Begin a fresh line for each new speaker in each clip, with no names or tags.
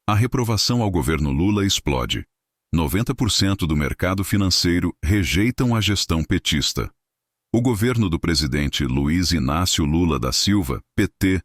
A reprovação ao governo Lula explode. 90% do mercado financeiro rejeitam a gestão petista. O governo do presidente Luiz Inácio Lula da Silva, PT,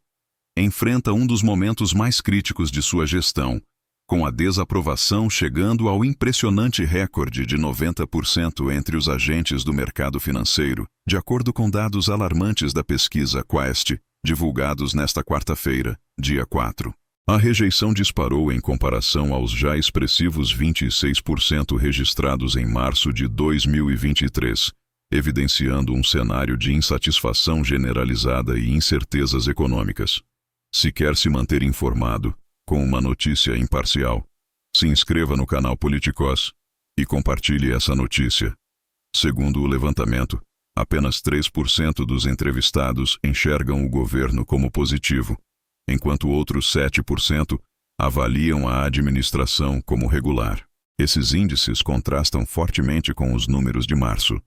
enfrenta um dos momentos mais críticos de sua gestão, com a desaprovação chegando ao impressionante recorde de 90% entre os agentes do mercado financeiro, de acordo com dados alarmantes da pesquisa Quaest, divulgados nesta quarta-feira, dia 4. A rejeição disparou em comparação aos já expressivos 26% registrados em março de 2023, evidenciando um cenário de insatisfação generalizada e incertezas econômicas. Se quer se manter informado, com uma notícia imparcial, se inscreva no canal Politicós e compartilhe essa notícia. Segundo o levantamento, apenas 3% dos entrevistados enxergam o governo como positivo, enquanto outros 7% avaliam a administração como regular. Esses índices contrastam fortemente com os números de março,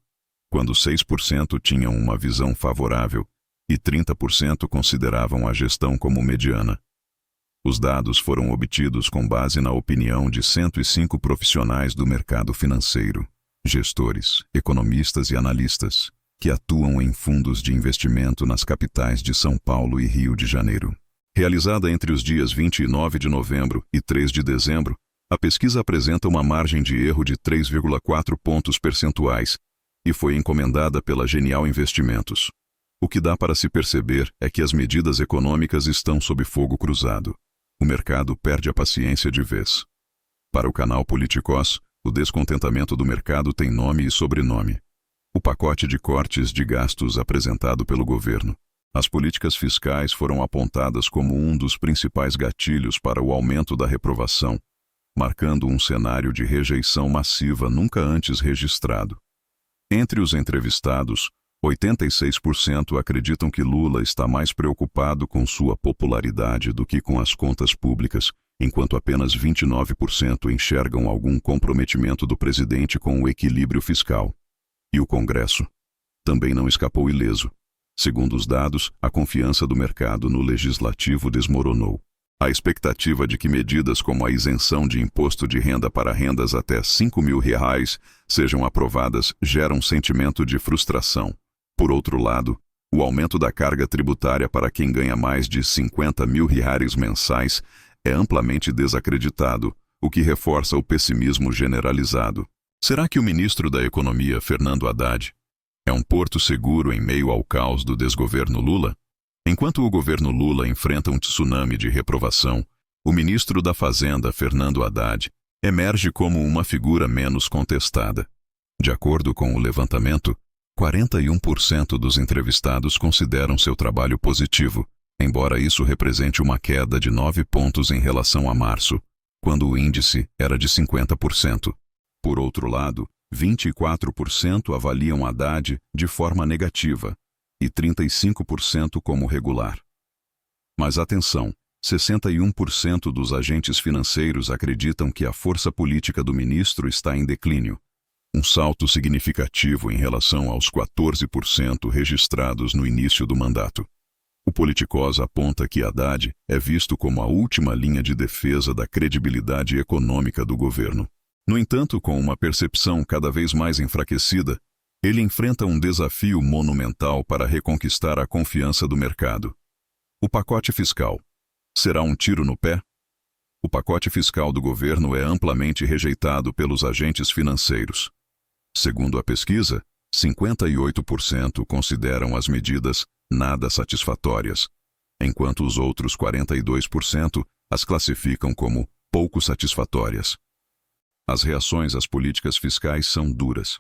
quando 6% tinham uma visão favorável e 30% consideravam a gestão como mediana. Os dados foram obtidos com base na opinião de 105 profissionais do mercado financeiro, gestores, economistas e analistas, que atuam em fundos de investimento nas capitais de São Paulo e Rio de Janeiro. Realizada entre os dias 29 de novembro e 3 de dezembro, a pesquisa apresenta uma margem de erro de 3,4 pontos percentuais e foi encomendada pela Genial Investimentos. O que dá para se perceber é que as medidas econômicas estão sob fogo cruzado. O mercado perde a paciência de vez. Para o canal Politicós, o descontentamento do mercado tem nome e sobrenome. O pacote de cortes de gastos apresentado pelo governo. As políticas fiscais foram apontadas como um dos principais gatilhos para o aumento da reprovação, marcando um cenário de rejeição massiva nunca antes registrado. Entre os entrevistados, 86% acreditam que Lula está mais preocupado com sua popularidade do que com as contas públicas, enquanto apenas 29% enxergam algum comprometimento do presidente com o equilíbrio fiscal. E o Congresso também não escapou ileso. Segundo os dados, a confiança do mercado no legislativo desmoronou. A expectativa de que medidas como a isenção de imposto de renda para rendas até R$5 mil sejam aprovadas gera um sentimento de frustração. Por outro lado, o aumento da carga tributária para quem ganha mais de R$50 mil mensais é amplamente desacreditado, o que reforça o pessimismo generalizado. Será que o ministro da Economia, Fernando Haddad, é um porto seguro em meio ao caos do desgoverno Lula? Enquanto o governo Lula enfrenta um tsunami de reprovação, o ministro da Fazenda, Fernando Haddad, emerge como uma figura menos contestada. De acordo com o levantamento, 41% dos entrevistados consideram seu trabalho positivo, embora isso represente uma queda de 9 pontos em relação a março, quando o índice era de 50%. Por outro lado, 24% avaliam Haddad de forma negativa e 35% como regular. Mas atenção, 61% dos agentes financeiros acreditam que a força política do ministro está em declínio, um salto significativo em relação aos 14% registrados no início do mandato. O Politicós aponta que Haddad é visto como a última linha de defesa da credibilidade econômica do governo. No entanto, com uma percepção cada vez mais enfraquecida, ele enfrenta um desafio monumental para reconquistar a confiança do mercado. O pacote fiscal. Será um tiro no pé? O pacote fiscal do governo é amplamente rejeitado pelos agentes financeiros. Segundo a pesquisa, 58% consideram as medidas nada satisfatórias, enquanto os outros 42% as classificam como pouco satisfatórias. As reações às políticas fiscais são duras.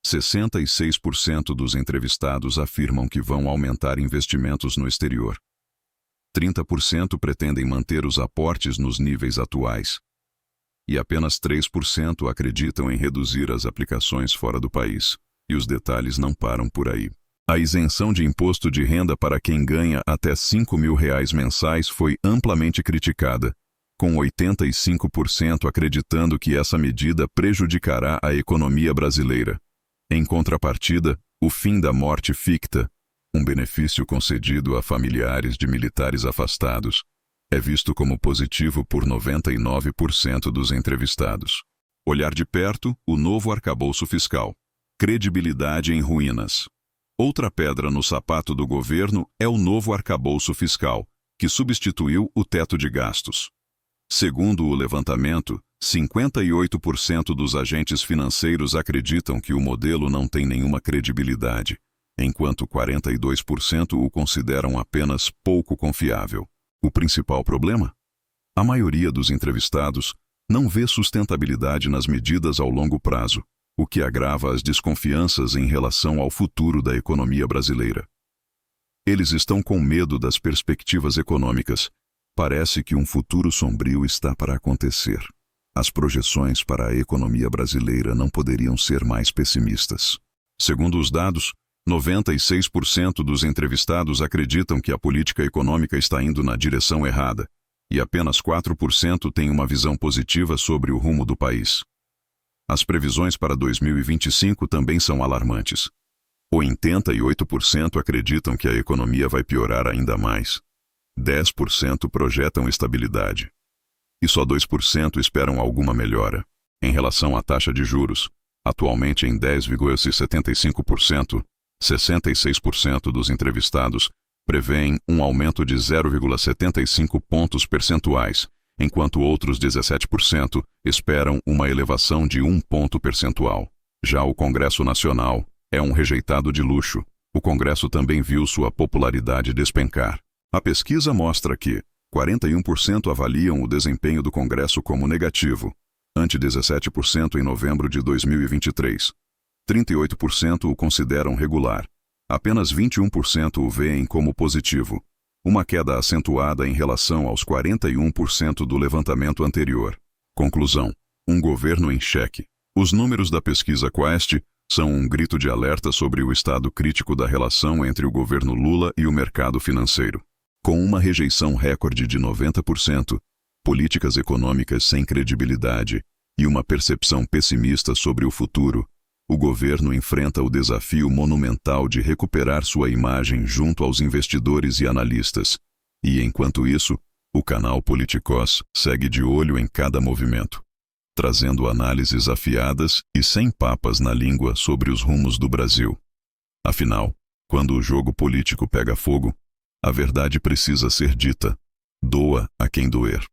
66% dos entrevistados afirmam que vão aumentar investimentos no exterior. 30% pretendem manter os aportes nos níveis atuais. E apenas 3% acreditam em reduzir as aplicações fora do país. E os detalhes não param por aí. A isenção de imposto de renda para quem ganha até R$5 mil mensais foi amplamente criticada, com 85% acreditando que essa medida prejudicará a economia brasileira. Em contrapartida, o fim da morte ficta, um benefício concedido a familiares de militares afastados, É visto como positivo por 99% dos entrevistados. Olhar de perto, o novo arcabouço fiscal. Credibilidade em ruínas. Outra pedra no sapato do governo é o novo arcabouço fiscal, que substituiu o teto de gastos. Segundo o levantamento, 58% dos agentes financeiros acreditam que o modelo não tem nenhuma credibilidade, enquanto 42% o consideram apenas pouco confiável. O principal problema? A maioria dos entrevistados não vê sustentabilidade nas medidas ao longo prazo, o que agrava as desconfianças em relação ao futuro da economia brasileira. Eles estão com medo das perspectivas econômicas. Parece que um futuro sombrio está para acontecer. As projeções para a economia brasileira não poderiam ser mais pessimistas. Segundo os dados, 96% dos entrevistados acreditam que a política econômica está indo na direção errada, e apenas 4% têm uma visão positiva sobre o rumo do país. As previsões para 2025 também são alarmantes. 88% acreditam que a economia vai piorar ainda mais. 10% projetam estabilidade. E só 2% esperam alguma melhora. Em relação à taxa de juros, atualmente em 10,75%, 66% dos entrevistados prevêem um aumento de 0,75 pontos percentuais, enquanto outros 17% esperam uma elevação de 1 ponto percentual. Já o Congresso Nacional é um rejeitado de luxo. O Congresso também viu sua popularidade despencar. A pesquisa mostra que 41% avaliam o desempenho do Congresso como negativo, ante 17% em novembro de 2023. 38% o consideram regular. Apenas 21% o veem como positivo, uma queda acentuada em relação aos 41% do levantamento anterior. Conclusão: um governo em xeque. Os números da pesquisa Quest são um grito de alerta sobre o estado crítico da relação entre o governo Lula e o mercado financeiro. Com uma rejeição recorde de 90%, políticas econômicas sem credibilidade e uma percepção pessimista sobre o futuro, o governo enfrenta o desafio monumental de recuperar sua imagem junto aos investidores e analistas. E, enquanto isso, o canal Politicós segue de olho em cada movimento, trazendo análises afiadas e sem papas na língua sobre os rumos do Brasil. Afinal, quando o jogo político pega fogo, a verdade precisa ser dita. Doa a quem doer.